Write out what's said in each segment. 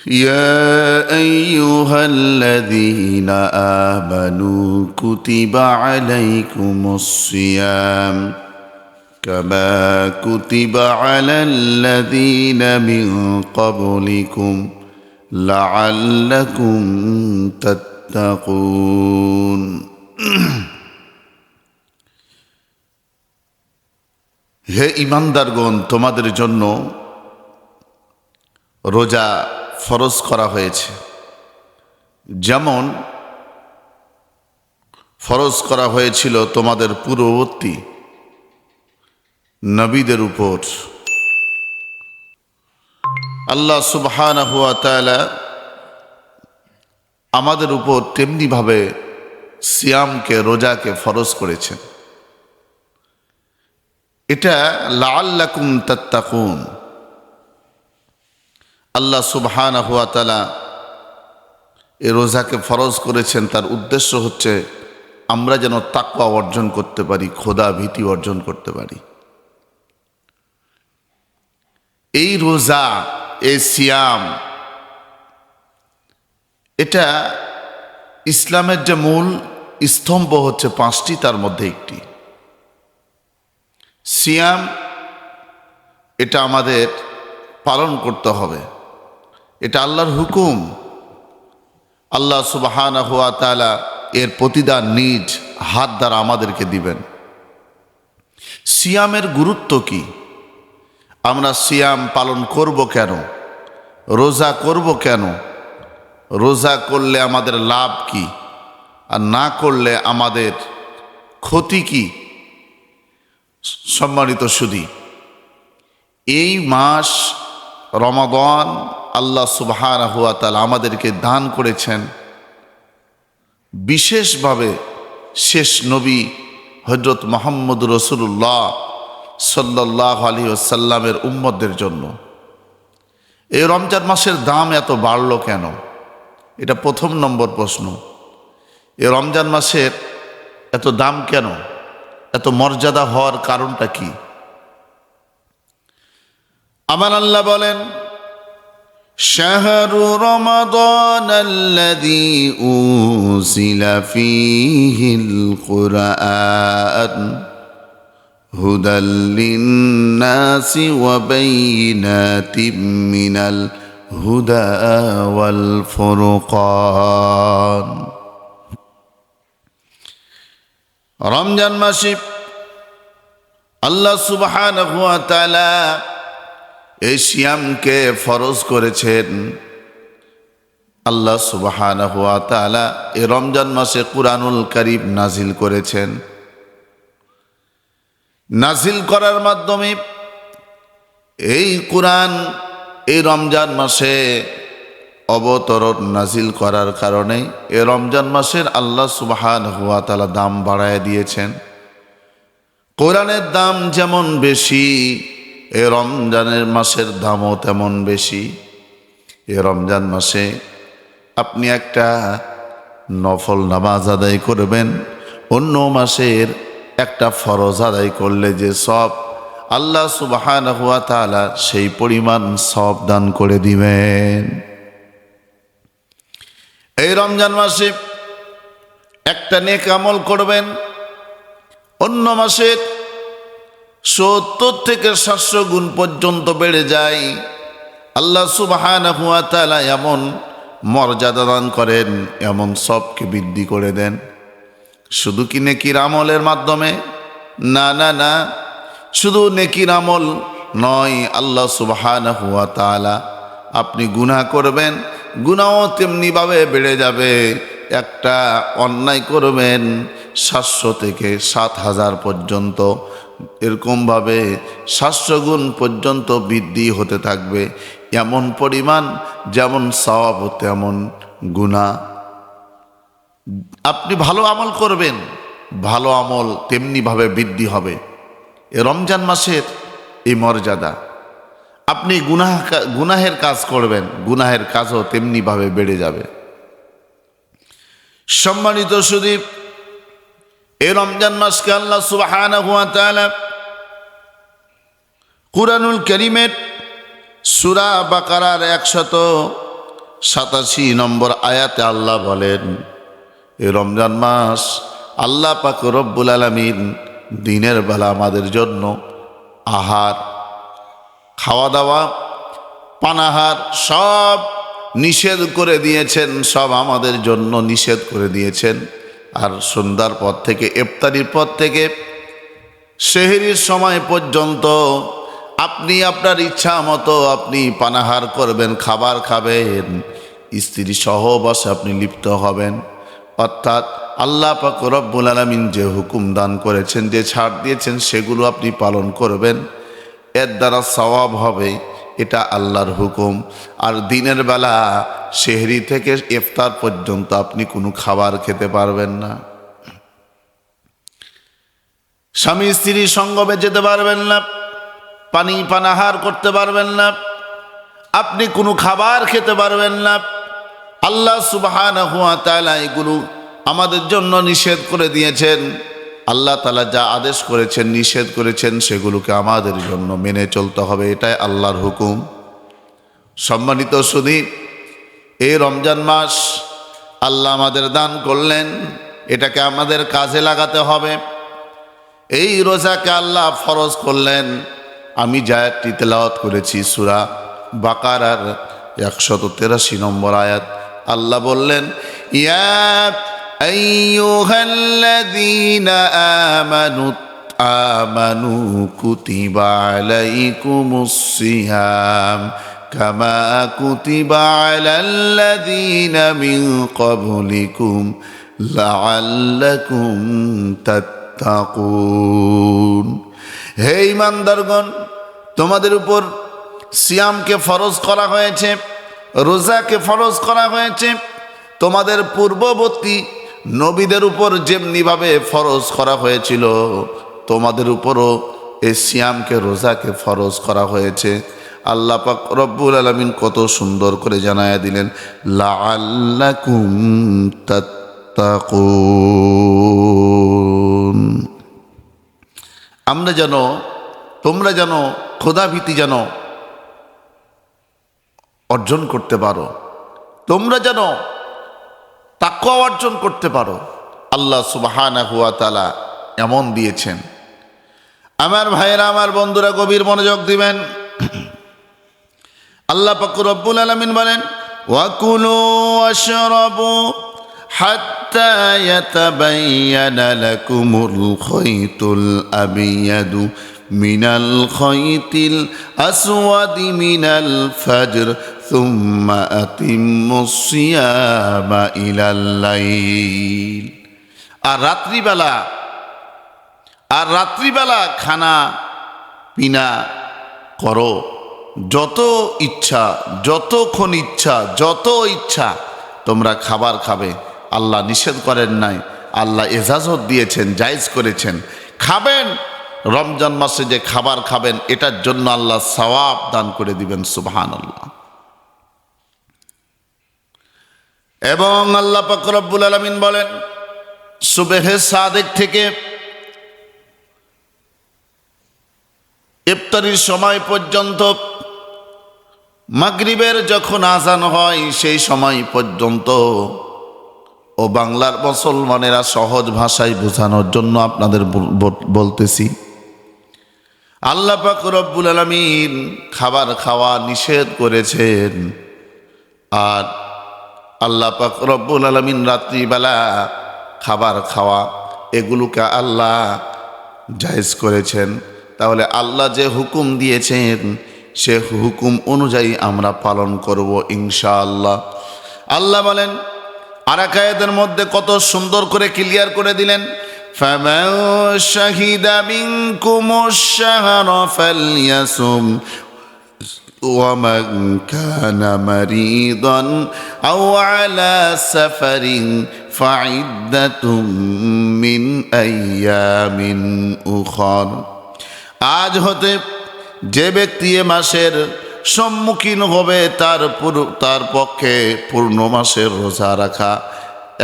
يا أيها الذين آمنوا كتب عليكم الصيام كما كتب على الذين من قبلكم لعلكم تتقون হে ঈমানদারগণ, তোমাদের জন্য রোজা ফরজ করা হয়েছে, যেমন ফরজ করা হয়েছিল তোমাদের পূর্ববর্তী নবীদের উপর। আল্লাহ সুবহানাহু ওয়া তাআলা আমাদের উপর তেমনিভাবে সিয়ামকে, রোজাকে ফরজ করেছেন। এটা লাআল্লাকুম তাত্তাকুন। আল্লাহ সুবহানাহু ওয়া তাআলা এই রোজাকে ফরজ করেছেন, তার উদ্দেশ্য হচ্ছে আমরা যেন তাকওয়া অর্জন করতে পারি, খোদা ভীতি অর্জন করতে পারি। এই রোজা, এই সিয়াম, এটা ইসলামের যে মূল স্তম্ভ হচ্ছে পাঁচটি, তার মধ্যে একটি সিয়াম। এটা আমাদের পালন করতে হবে, এটা আল্লাহর হুকুম। আল্লাহ সুবহানাহু ওয়া তাআলা এর প্রতিদান নিজ হাত দ্বারা আমাদেরকে দিবেন। সিয়ামের গুরুত্ব কি? আমরা সিয়াম পালন করব কেন? রোজা করব কেন? রোজা করলে আমাদের লাভ কি, আর না করলে আমাদের ক্ষতি কি? সম্মানিত সুধী, এই মাস রমাদান আল্লাহ সুবহানাহু ওয়া তাআলা আমাদেরকে দান করেছেন বিশেষভাবে শেষ নবী হযরত মুহাম্মদ রাসূলুল্লাহ সাল্লাল্লাহু আলাইহি ওয়াসাল্লামের উম্মতদের জন্য। এই রমজান মাসের দাম এত বাড়লো কেন? এটা প্রথম নম্বর প্রশ্ন। এই রমজান মাসের এত দাম কেন, এত মর্যাদা হওয়ার কারণটা কি? আমার আল্লাহ বলেন, শাহরু রমাদান আল্লাযী উনজিলা ফীহিল কুরআন হুদাল লিন-নাসি ওয়া বাইয়িনাতিম মিনাল হুদা ওয়াল ফুরকান। রমজান মাসে আল্লাহ সুবহানাহু ওয়া তাআলা এই সিয়ামকে ফরজ করেছেন। আল্লাহ সুবহানাহু ওয়া তাআলা এই রমজান মাসে কুরআনুল কারীম নাজিল করেছেন। নাজিল করার মাধ্যমে এই কুরআন এই রমজান মাসে অবতরণ নাজিল করার কারণে এই রমজান মাসের আল্লাহ সুবহানাহু ওয়া তাআলা দাম বাড়ায় দিয়েছেন। কোরআনের দাম যেমন বেশি, এই রমজানের মাসের দামও তেমন বেশি। এই রমজান মাসে আপনি একটা নফল নামাজ আদায় করবেন, অন্য মাসের একটা ফরজ আদায় করলে যে সব, আল্লাহ সুবহানাহু ওয়া তাআলা সেই পরিমাণ সওয়াব দান করে দিবেন। এই রমজান মাসে একটা নেক আমল করবেন, অন্য মাসের 70 থেকে 700 গুণ পর্যন্ত বেড়ে যায়। আল্লাহ সুবহানাহু ওয়া তাআলা এমন মর্যাদা দান করেন, এমন সবকে বৃদ্ধি করে দেন। শুধু কি নেকির আমলের মাধ্যমে? না না না, শুধু নেকির আমল নয়। আল্লাহ সুবহানাহু ওয়া তাআলা, আপনি গুনাহ করবেন, গুনাহও তেমনিভাবে বেড়ে যাবে। একটা অন্যায় করবেন 700 থেকে 7000 পর্যন্ত, এরকমভাবে 700 গুণ পর্যন্ত বৃদ্ধি হতে থাকবে। এমন পরিমাণ, যেমন সওয়াব তেমন গুনাহ। আপনি ভালো আমল করবেন, ভালো আমল তেমনিভাবে বৃদ্ধি হবে। এ রমজান মাসের এই মর্যাদা। আপনি গুনাহের কাজ করবেন, গুনাহের কাজও তেমনিভাবে বেড়ে যাবে। সম্মানিত সুধী, এই রমজান মাসকে আল্লাহ সুবহানাহু ওয়া তাআলা কুরআনুল কারীমের সূরা বাকারার 87 নম্বর আয়াতে আল্লাহ বলেন, এই রমজান মাস আল্লাহ পাক রব্বুল আলামিন দিনের বেলা আমাদের জন্য আহার, খাওয়া দাওয়া, পানাহার সব নিষেধ করে দিয়েছেন, সব আমাদের জন্য নিষেধ করে দিয়েছেন। আর সন্ধ্যার পর থেকে, ইফতারির পর থেকে সেহরির সময় পর্যন্ত আপনি আপনার ইচ্ছা মতো আপনি পানাহার করবেন, খাবার খাবেন, স্ত্রী সহবাসে আপনি লিপ্ত হবেন। অর্থাৎ আল্লাহ পাক রব্বুল আলামিন যে হুকুম দান করেছেন, যে ছাড় দিয়েছেন, সেগুলো আপনি পালন করবেন, এর দ্বারা সওয়াব হবে। এটা আল্লাহর হুকুম। আর দিনের বেলা সেহরি থেকে ইফতার পর্যন্ত আপনি কোনো খাবার খেতে পারবেন না, স্বামী স্ত্রীর সঙ্গমে যেতে পারবেন না, পানাহার করতে পারবেন না, আপনি কোনো খাবার খেতে পারবেন না। আল্লাহ সুবহানাহু ওয়া তাআলা এগুলো আমাদের জন্য নিষেধ করে দিয়েছেন। আল্লাহ তাআলা যা আদেশ করেছেন, নিষেধ করেছেন, সেগুলোকে আমাদের জন্য মেনে চলতে হবে। এটাই আল্লাহর হুকুম। সম্মানিত সুধী, এই রমজান মাস আল্লাহ আমাদের দান করলেন, এটাকে আমাদের কাজে লাগাতে হবে। এই রোজাকে আল্লাহ ফরজ করলেন। আমি যে আয়াতটি তেলাওয়াত করেছি সূরা বাকারার 183 নম্বর আয়াত, আল্লাহ বললেন, ইয়া আইয়ুহাল্লাযীনা আমানু কুতিবা আলাইকুমুস সিয়াম কামা কুতিবা আলাল্লাযীনা মিন ক্বাবলিকুম লাআল্লাকুম তাত্তাকুন। হে ঈমানদারগণ, তোমাদের উপর সিয়ামকে ফরজ করা হয়েছে, রোজাকে ফরজ করা হয়েছে। তোমাদের পূর্ববর্তী নবীদের উপর যেমনিভাবে ফরজ করা হয়েছিল, তোমাদের উপরও এই সিয়ামকে, রোজাকে ফরজ করা হয়েছে। আল্লাহ পাক রব্বুল আলামিন কত সুন্দর করে জানায়া দিলেন, লাআল্লাকুম তাত্তাকুন। আমরা যেন, তোমরা যেন খোদাভীতি যেন অর্জন করতে পারো, তোমরা যেন তাকওয়া অর্জন করতে পারো। আল্লাহ সুবহানাহু ওয়া তাআলা এমন দিয়েছেন। আমার ভাইয়েরা, আমার বন্ধুরা, গভীর মনোযোগ দিবেন। আল্লাহ পাক রব্বুল আলামিন বলেন, ওয়াকুলু ওয়াশরাবু হাত্তা ইয়াতাবায়্যানা লাকুমুল খায়তুল আবিয়াদু মিনাল খায়তিল আসওয়াদি মিনাল ফাজর সুম্মা আতিম্মুস সিয়ামা ইলাল লাইল। আর রাত্রিবেলা খানা পিনা করো, যত ইচ্ছা, যতক্ষণ ইচ্ছা, যত ইচ্ছা তোমরা খাবার খাবে। আল্লাহ নিষেধ করেন নাই, আল্লাহ এজাজত দিয়েছেন, জায়েজ করেছেন। খাবেন, রমজান মাসে যে খাবার খাবেন, এটার জন্য আল্লাহ সওয়াব দান করে দিবেন। সুবহানাল্লাহ। এবং আল্লাহ পাক রব্বুল আলামিন বলেন, সুবহে সাদেক থেকে ইফতারির সময় পর্যন্ত, মাগরিবের যখন আজান হয় সেই সময় পর্যন্ত, ও বাংলার মুসলমানেরা সহজ ভাষায় বোঝানোর জন্য আপনাদের বলতেছি, আল্লাহ পাক রব্বুল আলামিন খাবার খাওয়া নিষেধ করেছেন। আর আল্লাহ পাক রব্বুল আলামিন রাত্রিবেলা খাবার খাওয়া, এগুলোকে আল্লাহ জায়েজ করেছেন। তাহলে আল্লাহ যে হুকুম দিয়েছেন, সে হুকুম অনুযায়ী আমরা পালন করব ইনশাআল্লাহ। আল্লাহ বলেন আর এক আয়াতের মধ্যে কত সুন্দর করে ক্লিয়ার করে দিলেন, ফামান শাহিদা মিনকুমুশ শাহরা ফালইয়াসুম ওয়া মান কানা মারিদান আও আলা সাফারিন ফাইদ্দাতুম মিন আইয়ামিন উখর। আজ হতে যে ব্যক্তি এ মাসের সম্মুখীন হবে, তার পক্ষে পূর্ণ মাসের রোজা রাখা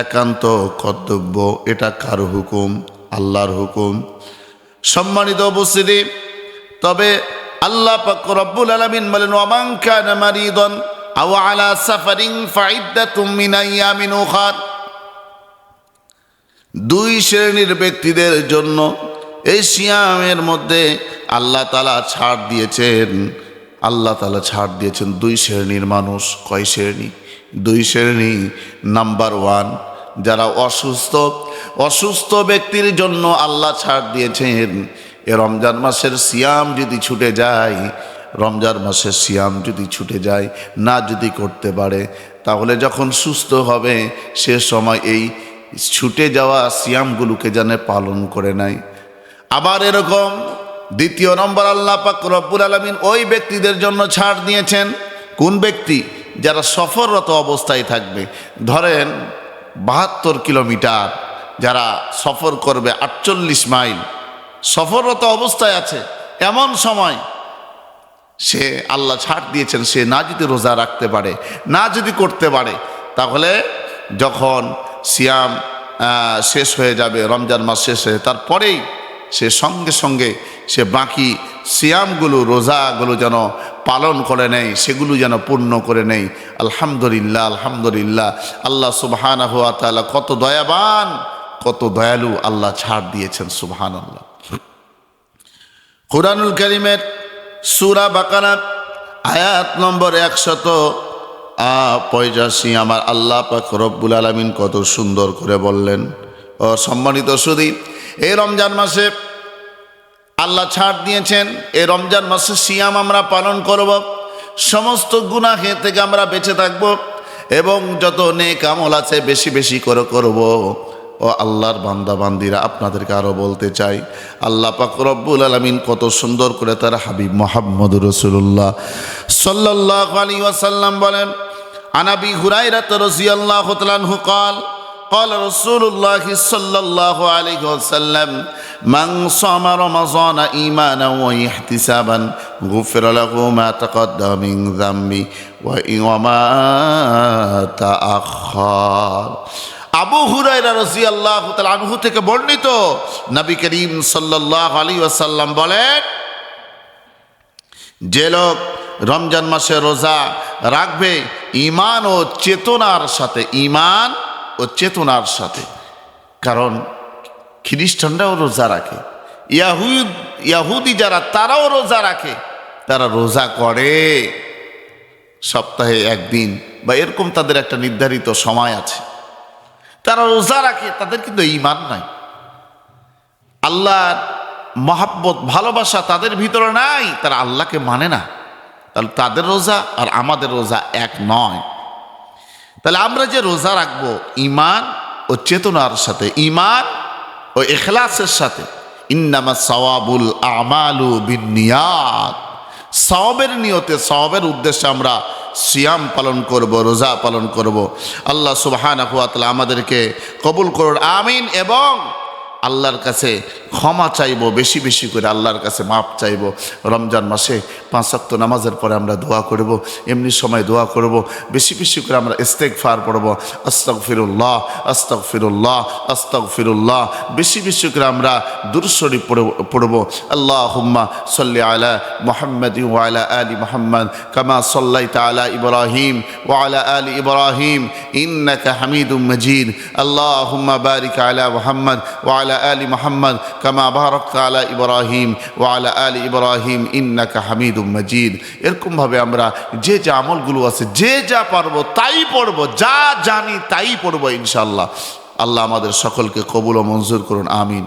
একান্ত কর্তব্য। এটা কার হুকুম? আল্লাহর হুকুম। সম্মানিত উপস্থিতি, তবে আল্লাহ পাক রব্বুল আলামিন বলেন, ওয়া মান কানা মারিদান, আও আলা সাফারিন ফাইদ্দাতুম মিন আইয়ামিন উখার। দুই শ্রেণীর ব্যক্তিদের জন্য এই সিয়ামের মধ্যে আল্লাহ তাআলা ছাড় দিয়েছেন। আল্লাহ তাআলা ছাড় দিয়েছেন দুই শ্রেণীর মানুষ। কয় শ্রেণী? দুই শ্রেণী। নাম্বার ওয়ান, যারা অসুস্থ ব্যক্তির জন্য আল্লাহ ছাড় দিয়েছেন। এ রমজান মাসের সিয়াম যদি ছুটে যায়, রমজান মাসের সিয়াম যদি ছুটে যায়, না যদি করতে পারে, তাহলে যখন সুস্থ হবে সে সময় এই ছুটে যাওয়া সিয়ামগুলোকে যেন পালন করে নেয়। আবার এরকম দ্বিতীয় নম্বর, আল্লাহ পাক রব্বুল আলামিন ওই ব্যক্তিদের জন্য ছাড় দিয়েছেন। কোন ব্যক্তি? যারা সফররত অবস্থায় থাকবে। ধরেন 72 কিলোমিটার যারা সফর করবে, 48 মাইল সফররত অবস্থায় আছে, এমন সময় সে আল্লাহ ছাড় দিয়েছেন, সে না যদি রোজা রাখতে পারে, না যদি করতে পারে, তাহলে যখন সিয়াম শেষ হয়ে যাবে, রমজান মাস শেষ হয়ে তারপরেই সে সঙ্গে সঙ্গে সে বাকি সিয়ামগুলো, রোজাগুলো যেন পালন করে নেয়, সেগুলো যেন পূর্ণ করে নেয়। আলহামদুলিল্লাহ, আলহামদুলিল্লাহ। আল্লাহ সুবহানাহু ওয়া তাআলা কত দয়াবান, কত দয়ালু, আল্লাহ ছাড় দিয়েছেন। সুবহানাল্লাহ। কুরআনুল কারীমের সূরা বাকারা আয়াত নম্বর 185 আমার আল্লাহ পাক রব্বুল আলামিন কত সুন্দর করে বললেন। ও সম্মানিত সুধী, এই রমজান মাসে আল্লাহ ছাড় দিয়েছেন। এই রমজান মাসে সিয়াম আমরা পালন করব, সমস্ত গুনাহ থেকে আমরা বেঁচে থাকব, এবং যত নেক আমল আছে বেশি বেশি করে করব। ও আল্লাহর বান্দা বান্দিরা, আপনাদেরকে আরো বলতে চাই, আল্লাহ পাক রব্বুল আলামিন কত সুন্দর করে তার হাবিব মুহাম্মদুর রাসূলুল্লাহ সাল্লাল্লাহু আলাইহি ওয়াসাল্লাম বলেন, আনাবি হুরায়রা রাদিয়াল্লাহু তাআলা আনহু قال قال رسول الله صلى الله عليه وسلم من صام رمضان إيمانا واحتسابا غفر له ما تقدم من ذنبه وما تأخر। আবু হুরায়রা রাদিয়াল্লাহু তাআলা আনহু থেকে বর্ণিত, নবী করিম সাল্লাল্লাহু আলাইহি ওয়াসাল্লাম বলেন, যে লোক রমজান মাসে রোজা রাখবে ঈমান ও চেতনার সাথে, ঈমান ও চেতনার সাথে, কারণ খ্রিস্টানরাও রোজা রাখে, ইয়াহুদি যারা তারাও রোজা রাখে, তারা রোজা করে সপ্তাহে একদিন বা এরকম, তাদের একটা নির্ধারিত সময় আছে, তারা রোজা রাখে, তাদের কিন্তু ঈমান নাই, আল্লাহর মহাব্বত ভালোবাসা তাদের ভিতরে নাই, তারা আল্লাহকে মানে না। তাহলে তাদের রোজা আর আমাদের রোজা এক নয়। তাহলে আমরা যে রোজা রাখবো ঈমান ও চেতনার সাথে, ঈমান ও ইখলাসের সাথে। ইন্নামাস সাওয়াবুল আমালু বিন্নিয়াত, সওয়াবের নিয়তে, সওয়াবের উদ্দেশ্যে আমরা সিয়াম পালন করব, রোজা পালন করব। আল্লাহ সুবহানাহু ওয়া তাআলা আমাদেরকে কবুল করুন, আমিন। এবং আল্লাহর কাছে ক্ষমা চাইব, বেশি বেশি করে আল্লাহর কাছে মাপ চাইব। রমজান মাসে 5 ওয়াক্ত নামাজের পরে আমরা দোয়া করব, এমনি সময় দোয়া করব, বেশি বেশি করে আমরা ইস্তেগফার পড়ব, আস্তাগফিরুল্লাহ আস্তাগফিরুল্লাহ আস্তাগফিরুল্লাহ, বেশি বেশি করে আমরা দুরূদ শরীফ পড়ব। আল্লাহুম্মা সাল্লি আলা মুহাম্মাদিন ওয়া আলা আলি মুহাম্মাদ কামা সাল্লাইতা আলা ইব্রাহিম ওয়া আলা আলি ইব্রাহিম ইন্নাকা হামিদুম মাজিদ। আল্লাহুম্মা বারিক আলা মুহাম্মাদ ওয়া আলা আলি মুহাম্মাদ কামা বারাকতা আলা ইব্রাহিম ওয়া আলা আলি ইব্রাহিম ইন্নাকা হামিদুম মাজিদ। এরকম ভাবে আমরা যে যা আমলগুলো আছে, যে যা পারবো তাই পড়বো, যা জানি তাই পড়বো ইনশাআল্লাহ। আল্লাহ আমাদের সকলকে কবুল ও মঞ্জুর করুন, আমিন।